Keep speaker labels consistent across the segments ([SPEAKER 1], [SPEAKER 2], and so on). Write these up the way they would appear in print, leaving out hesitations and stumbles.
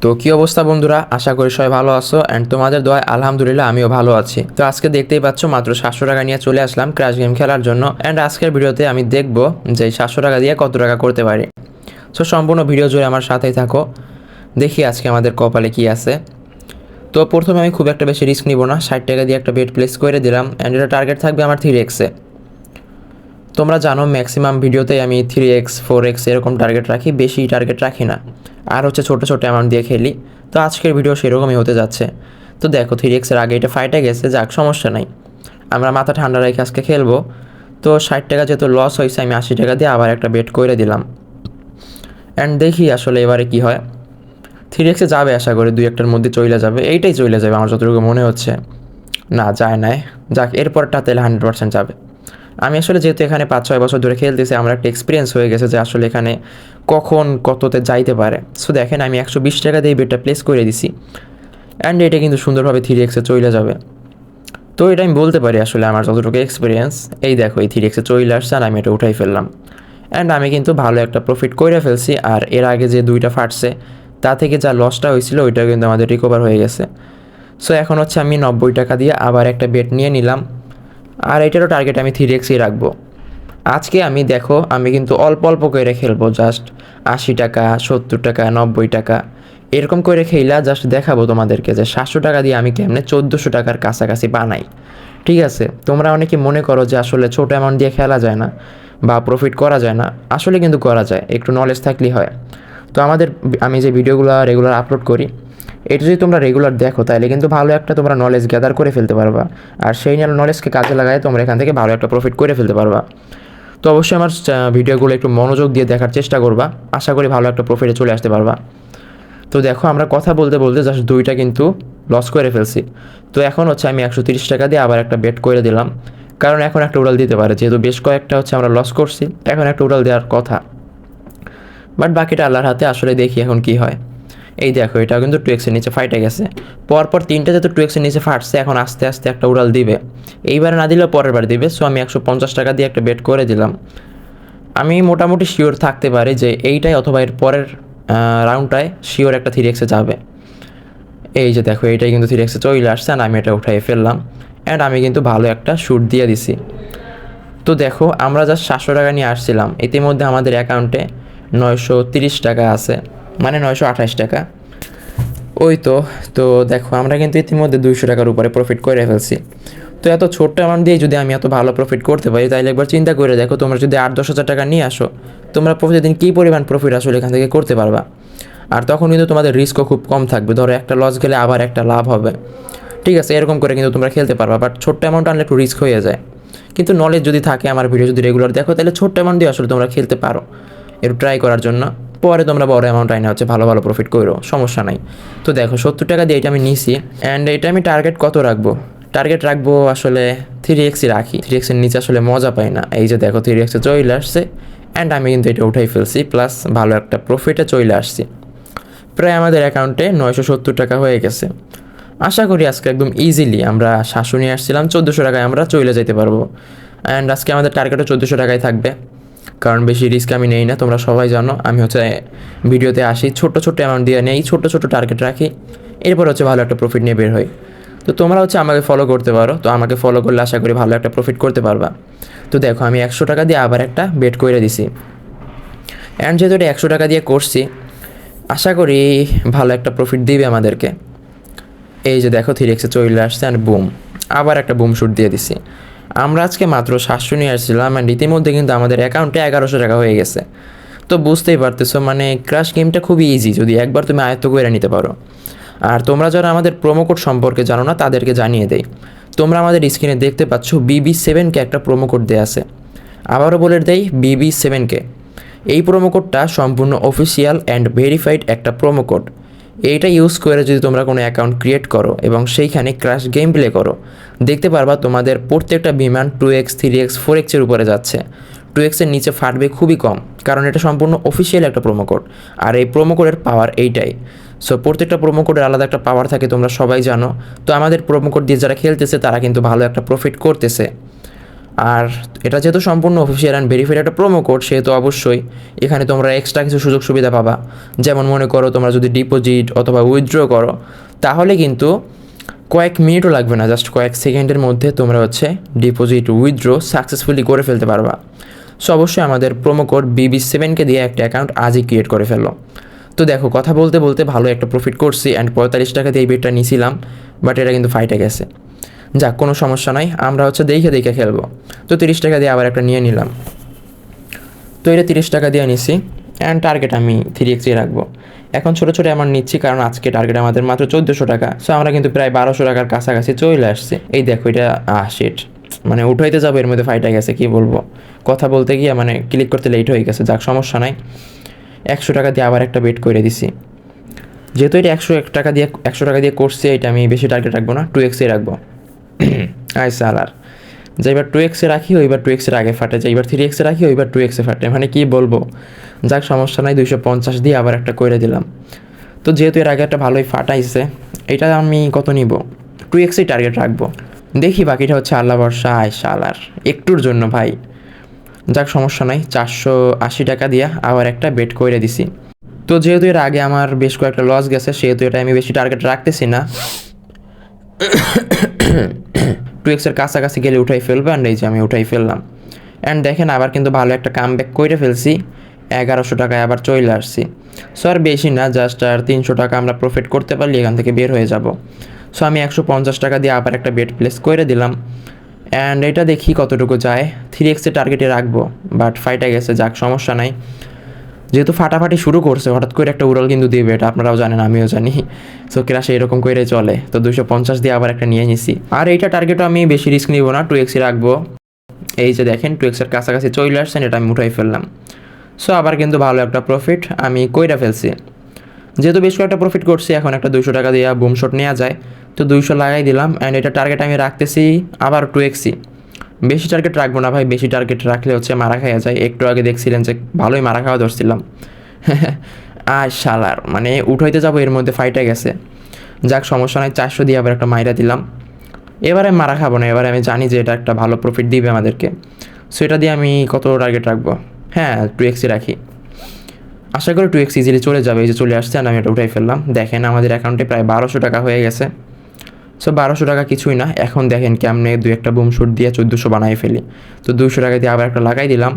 [SPEAKER 1] তো কি অবস্থা বন্ধুরা, আশা করি সবাই ভালো আছো অ্যান্ড তোমাদের দোয়ায় আলহামদুলিল্লাহ আমিও ভালো আছি। তো আজকে দেখতেই পাচ্ছ মাত্র 700 টাকা নিয়ে চলে আসলাম ক্র্যাশ গেম খেলার জন্য। অ্যান্ড আজকের ভিডিওতে আমি দেখব যে 700 টাকা দিয়ে কত টাকা করতে পারি। সো সম্পূর্ণ ভিডিও জুড়ে আমার সাথেই থাকো, দেখি আজকে আমাদের কপালে কি আছে। তো প্রথমে আমি খুব একটা বেশি রিস্ক নিব না, 60 টাকা দিয়ে একটা বেট প্লেস করে দিলাম অ্যান্ড এটা টার্গেট থাকবে আমার 3x-এ। তোমরা জানো ম্যাক্সিমাম ভিডিওতেই আমি 3x 4x এরকম টার্গেট রাখি, বেশি টার্গেট রাখি না, আর হচ্ছে ছোটো ছোটো অ্যামাউন্ট দিয়ে খেলি। তো আজকের ভিডিও সেরকমই হতে যাচ্ছে। তো দেখো 3x-এর আগে এটা ফাইটে গেছে, যাক সমস্যা নাই, আমরা মাথা ঠান্ডা রেখে আজকে খেলবো। তো 60 টাকা যেহেতু লস হয়েছে, আমি 80 টাকা দিয়ে আবার একটা বেট করে দিলাম অ্যান্ড দেখি আসলে এবারে কি হয়। 3x-এ যাবে, আশা করি 2-1টার মধ্যে চলে যাবে, এইটাই চলে যাবে আমার যতটুকু মনে হচ্ছে। না যায় নাই, যাক এরপরটা তাহলে 100% যাবে। আমি আসলে যেহেতু এখানে 5-6 বছর ধরে খেলতেছি, আমার একটা এক্সপিরিয়েন্স হয়ে গেছে যে আসলে এখানে কখন কততে যাইতে পারে। সো দেখেন আমি 120 টাকা দিয়ে বেটটা প্লেস করে দিছি অ্যান্ড এটা কিন্তু সুন্দরভাবে 3x-এ চলে যাবে। তো এটা আমি বলতে পারি আসলে আমার যতটুকু এক্সপিরিয়েন্স। এই দেখো এই 3x-এ চলে আসছে আর আমি এটা উঠাই ফেললাম অ্যান্ড আমি কিন্তু ভালো একটা প্রফিট করে ফেলছি। আর এর আগে যে দুইটা ফাটছে তা থেকে যা লসটা হয়েছিল ওইটাও কিন্তু আমাদের রিকভার হয়ে গেছে। সো এখন হচ্ছে আমি 90 টাকা দিয়ে আবার একটা বেট নিয়ে নিলাম, আর এটারও টার্গেট আমি 3x-ই রাখবো। আজকে আমি দেখো আমি কিন্তু অল্প অল্প করে খেলবো, জাস্ট 80 টাকা 70 টাকা 90 টাকা এরকম করে খেলা জাস্ট দেখাবো তোমাদেরকে যে 700 টাকা দিয়ে আমি কেমনে 1400 টাকার কাছাকাছি বানাই। ঠিক আছে, তোমরা অনেকে মনে করো যে আসলে ছোটো অ্যামাউন্ট দিয়ে খেলা যায় না বা প্রফিট করা যায় না, আসলে কিন্তু করা যায়, একটু নলেজ থাকলেই হয়। তো আমি যে ভিডিওগুলো রেগুলার আপলোড করি, এটা যদি তোমরা রেগুলার দেখো তাহলে কিন্তু ভালো একটা তোমরা নলেজ গ্যাদার করে ফেলতে পারবা, আর সেই নলেজকে কাজে লাগায় তোমরা এখান থেকে ভালো একটা প্রফিট করে ফেলতে পারবা। তো অবশ্যই আমার ভিডিওগুলো একটু মনোযোগ দিয়ে দেখার চেষ্টা করবা, আশা করি ভালো একটা প্রফিটে চলে আসতে পারবা। তো দেখো আমরা কথা বলতে বলতে জাস্ট দুইটা কিন্তু লস করে ফেলছি। তো এখন হচ্ছে আমি 130 টাকা দিয়ে আবার একটা বেট করে দিলাম, কারণ এখন একটা উড়াল দিতে পারে, যেহেতু বেশ কয়েকটা হচ্ছে আমরা লস করছি, এখন একটা উড়াল দেওয়ার কথা। বাট বাকিটা আল্লাহর হাতে, আসলে দেখি এখন কি হয়। এই দেখো এটাও কিন্তু 2x-এর নিচে ফাইটে গেছে, পরপর তিনটা যেহেতু 2x-এর নিচে ফাটছে, এখন আস্তে আস্তে একটা উড়াল দিবে। এইবারে না দিলেও পরের বার দিবে। সো আমি 150 টাকা দিয়ে একটা বেট করে দিলাম। আমি মোটামুটি শিওর থাকতে পারি যে এইটাই অথবা এর পরের রাউন্ডটায় শিওর একটা 3x-এ যাবে। এই যে দেখো এইটাই কিন্তু 3x-এ চলে আসছে আর আমি এটা উঠাই ফেললাম অ্যান্ড আমি কিন্তু ভালো একটা শ্যুট দিয়ে দিছি। তো দেখো আমরা জাস্ট 700 টাকা নিয়ে আসছিলাম, ইতিমধ্যে আমাদের অ্যাকাউন্টে 930 টাকা আছে, মানে 928 টাকা। ওই তো। তো দেখো আমরা কিন্তু ইতিমধ্যে 200 টাকার উপরে প্রফিট করে ফেলছি। তো এত ছোট্ট অ্যামাউন্ট দিয়ে যদি আমি এত ভালো প্রফিট করতে পারি, তাহলে একবার চিন্তা করে দেখো, তোমরা যদি 8-10 হাজার টাকা নিয়ে আসো, তোমরা প্রতিদিন কী পরিমাণ প্রফিট আসলে এখান থেকে করতে পারবা। আর তখন কিন্তু তোমাদের রিস্কও খুব কম থাকবে, ধরো একটা লস গেলে আবার একটা লাভ হবে। ঠিক আছে, এরকম করে কিন্তু তোমরা খেলতে পারবা। বাট ছোট্ট অ্যামাউন্ট আনলে একটু রিস্ক হয়ে যায়, কিন্তু নলেজ যদি থাকে, আমার ভিডিও যদি রেগুলার দেখো, তাহলে ছোট্ট অ্যামাউন্ট দিয়ে আসলে তোমরা খেলতে পারো একটু ট্রাই করার জন্য। পরে তোমরা বড় অ্যামাউন্ট আইনে হচ্ছে ভালো ভালো প্রফিট করো, সমস্যা নাই। তো দেখো 70 টাকা দিয়ে এটা আমি নিছি অ্যান্ড এটা আমি টার্গেট কত রাখবো, টার্গেট রাখবো আসলে 3x-ই রাখি, 3x-এর নিচে আসলে মজা পাই না। এই যে দেখো 3x-এ চলে আসছে অ্যান্ড আমি কিন্তু এটা উঠাই ফেলছি, প্লাস ভালো একটা প্রফিটে চলে আসছি। প্রায় আমাদের অ্যাকাউন্টে 970 টাকা হয়ে গেছে। আশা করি আজকে একদম ইজিলি আমরা 700 নিয়ে আসছিলাম, 1400 টাকায় আমরা চলে যেতে পারবো। অ্যান্ড আজকে আমাদের টার্গেটও 1400 টাকায় থাকবে, কারণ বেশি রিস্ক আমি নেই না, তোমরা সবাই জানো। আমি হচ্ছে ভিডিওতে আসি ছোট্ট ছোট্ট অ্যামাউন্ট দিয়ে নেই, ছোট্ট ছোট্ট টার্গেট রাখি, এরপর হচ্ছে ভালো একটা প্রফিট নিয়ে বের হই। তো তোমরা হচ্ছে আমাকে ফলো করতে পারো, তো আমাকে ফলো করলে আশা করি ভালো একটা প্রফিট করতে পারবা। তো দেখো আমি 100 টাকা দিয়ে আবার একটা বেট করে দিছি অ্যান্ড যেহেতু এটা 100 টাকা দিয়ে করছি, আশা করি ভালো একটা প্রফিট দিবে আমাদেরকে। এই যে দেখো 3x-এ চলে আসছে অ্যান্ড বুম, আবার একটা বুম শুট দিয়ে দিছি। আমরা আজকে মাত্র 700 নিয়ে আসছিলাম অ্যান্ড ইতিমধ্যে কিন্তু আমাদের অ্যাকাউন্টে 1100 টাকা হয়ে গেছে। তো বুঝতেই পারতেছো, মানে ক্রাশ গেমটা খুবই ইজি যদি একবার তুমি আয়ত্ত করে নিতে পারো। আর তোমরা যারা আমাদের প্রোমো কোড সম্পর্কে জানো না, তাদেরকে জানিয়ে দেই। তোমরা আমাদের স্ক্রিনে দেখতে পাচ্ছ BB7কে একটা প্রোমো কোড দেওয়া আছে। আবারও বলে দেই, BB7কে। এই প্রোমো কোডটা সম্পূর্ণ অফিসিয়াল অ্যান্ড ভেরিফাইড একটা প্রোমো কোড। এইটা ইউজ করে যদি তোমরা কোনো অ্যাকাউন্ট ক্রিয়েট করো এবং সেইখানে ক্র্যাশ গেম প্লে করো, দেখতে পারবা তোমাদের প্রত্যেকটা বিমান 2x 3x 4x-এর উপরে যাচ্ছে। 2x-এর নিচে ফাটবে খুবই কম, কারণ এটা সম্পূর্ণ অফিসিয়াল একটা প্রোমো কোড। আর এই প্রোমো কোডের পাওয়ার এইটাই। সো প্রত্যেকটা প্রোমো কোডের আলাদা একটা পাওয়ার থাকে, তোমরা সবাই জানো। তো আমাদের প্রোমো কোড দিয়ে যারা খেলতেছে তারা কিন্তু ভালো একটা প্রফিট করতেছে। আর এটা যেহেতু সম্পূর্ণ অফিসিয়াল অ্যান্ড ভেরিফাইড একটা প্রোমো কোড, সেহেতু অবশ্যই এখানে তোমরা এক্সট্রা কিছু সুযোগ সুবিধা পাবা। যেমন মনে করো তোমরা যদি ডিপোজিট অথবা উইথড্র করো, তাহলে কিন্তু কয়েক মিনিটও লাগবে না, জাস্ট কয়েক সেকেন্ডের মধ্যে তোমরা হচ্ছে ডিপোজিট উইথড্র সাকসেসফুলি করে ফেলতে পারবা। সো অবশ্যই আমাদের প্রোমো কোড BB7কে দিয়ে একটা অ্যাকাউন্ট আজই ক্রিয়েট করে ফেলো। তো দেখো, কথা বলতে বলতে ভালো একটা প্রফিট করছি অ্যান্ড 45 টাকা দিয়ে এই বেটটা নিয়েছিলাম, বাট এটা কিন্তু ফাইটে গেছে। যাক, কোনো সমস্যা নাই, আমরা হচ্ছে দেখে দেখে খেলবো। তো 30 টাকা দিয়ে আবার একটা নিয়ে নিলাম। তো এটা 30 টাকা দিয়ে নিছি অ্যান্ড টার্গেট আমি 3x রাখবো। এখন ছোটো ছোটো অ্যামাউন্ট নিচ্ছি, কারণ আজকে টার্গেট আমাদের মাত্র 1400 টাকা। সো আমরা কিন্তু প্রায় 1200 টাকার কাছাকাছি চলে আসছে। এই দেখো, এটা শিট, মানে উঠাইতে যাবো এর মধ্যে ফাইটে গেছে, কি বলবো, কথা বলতে গিয়ে মানে ক্লিক করতে লেট হয়ে গেছে। যাক, সমস্যা নাই, 100 টাকা দিয়ে আবার একটা বেট করে দিছি। যেহেতু এটা 100 টাকা দিয়ে করছে, এটা আমি বেশি টার্গেট রাখবো না, 2x রাখবো। আই সালার, যে এবার 2x রাখি ওইবার 2x আগে ফাটে, যে এবার 3x রাখি ওইবার 2x ফাটে, মানে কি বলবো। যাক, সমস্যা নাই, 250 দিয়ে আবার একটা করে দিলাম। তো যেহেতু এর আগে একটা ভালোই ফাটাইছে, এটা আমি কত নিব, 2x টার্গেট রাখবো। দেখি বাকিটা হচ্ছে আল্লাহ ভরসা। আয় শালার, একটুর জন্য ভাই। যাক, সমস্যা নাই, 480 টাকা দিয়ে আবার একটা বেট করে দিছি। তো যেহেতু এর আগে আমার বেশ কয়েকটা লস গেছে, সেহেতু এটা আমি বেশি টার্গেট রাখতেছি না। 2x কাছাকাছি গেলে উঠাই ফেলবো, অ্যান্ড এই যে আমি উঠাই ফেললাম। অ্যান্ড দেখেন, আবার কিন্তু ভালো একটা কাম ব্যাক করে ফেলছি, 1100 টাকায় আবার চলে আসছি। সো আর বেশি না, জাস্ট আর 300 টাকা আমরা প্রফিট করতে পারলে এখান থেকে বের হয়ে যাব। সো আমি 150 টাকা দিয়ে আবার একটা বেট প্লেস করে দিলাম, অ্যান্ড এটা দেখি কতটুকু যায়। 3x টার্গেটে রাখবো, বাট ফাইটে গেছে। যাক, সমস্যা নাই, যেহেতু ফাটাফাটি শুরু করছে, হঠাৎ করে একটা উড়াল কিন্তু দিবে, এটা আপনারাও জানেন, আমিও জানি। সো ক্রাশে এরকম করে চলে। তো 250 দিয়ে আবার একটা নিয়ে নিছি। আর এইটা টার্গেটও আমি বেশি রিস্ক নিব না, 2x রাখবো। এই যে দেখেন, 2x কাছাকাছি চলে আসছেন, এটা আমি উঠাই ফেললাম। সো আবার কিন্তু ভালো একটা প্রফিট আমি কইরা ফেলছি। যেহেতু বেশ কয়েকটা প্রফিট করছি, এখন একটা 200 টাকা দিয়ে বুম শট নেওয়া যায়। তো 200 লাগাই দিলাম, অ্যান্ড এটা টার্গেট আমি রাখতেছি আবার 2x। বেশি টার্গেট রাখবো না ভাই, বেশি টার্গেট রাখলে হচ্ছে মারা খাওয়া যায়। একটু আগে দেখছিলেন যে ভালোই মারা খাওয়া ধরছিলাম। আর শালার, মানে উঠাইতে যাবো এর মধ্যে ফাইটে গেছে। যাক, সমস্যা নাই, 400 দিয়ে আবার একটা মাইরা দিলাম। এবারে মারা খাবো না, এবারে আমি জানি যে এটা একটা ভালো প্রফিট দিবে আমাদেরকে। সো এটা দিয়ে আমি কত টার্গেট রাখবো, হ্যাঁ 2x রাখি। আশা করি 2x ইজিলি চলে যাবে। এই যে চলে আসছে, আমি এটা উঠাই ফেললাম। দেখেন আমাদের অ্যাকাউন্টে প্রায় 1200 টাকা হয়ে গেছে। সো 1200 টাকা কিছুই না। এখন দেখেন কেমনে 2-1টা বুম শুট দিয়ে 1400 বানাই ফেলি। তো 200 টাকা দিয়ে আবার একটা লাগাই দিলাম,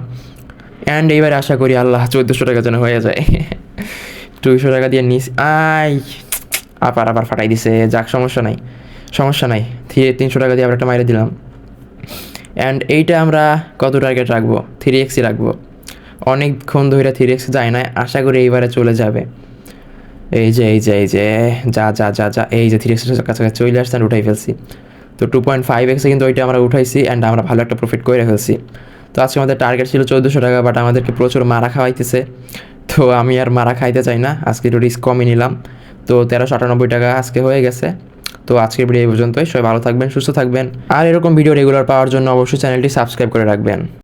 [SPEAKER 1] অ্যান্ড এইবার আশা করি আল্লাহ 1400 টাকা যেন হয়ে যায়। 200 টাকা দিয়ে নিস, আবার ফাটাই দিছে। যাক, সমস্যা নাই, সমস্যা নাই, 300 টাকা দিয়ে আবার একটা মাইরে দিলাম। অ্যান্ড এইটা আমরা কত টার্গেট রাখবো, 3x রাখবো। অনেকক্ষণ ধরে 3x যায় না, আশা করি এইবারে চলে যাবে। এই যে যা এই যে 3x কাছাকাছি চলে আসছে, উঠাই ফেলছি। তো 2.5x কিন্তু ওইটা আমরা উঠাইছি, অ্যান্ড আমরা ভালো একটা প্রফিট করে ফেলছি। তো আজকে আমাদের টার্গেট ছিল 1400 টাকা, বাট আমাদেরকে প্রচুর মারা খাওয়াইতেছে। তো আমি আর মারা খাইতে চাই না, আজকে একটু রিস্ক কমই নিলাম। তো 1398 টাকা আজকে হয়ে গেছে। তো আজকের ভিডিও এই পর্যন্তই। সবাই ভালো থাকবেন, সুস্থ থাকবেন, আর এরকম ভিডিও রেগুলার পাওয়ার জন্য অবশ্যই চ্যানেলটি সাবস্ক্রাইব করে রাখবেন।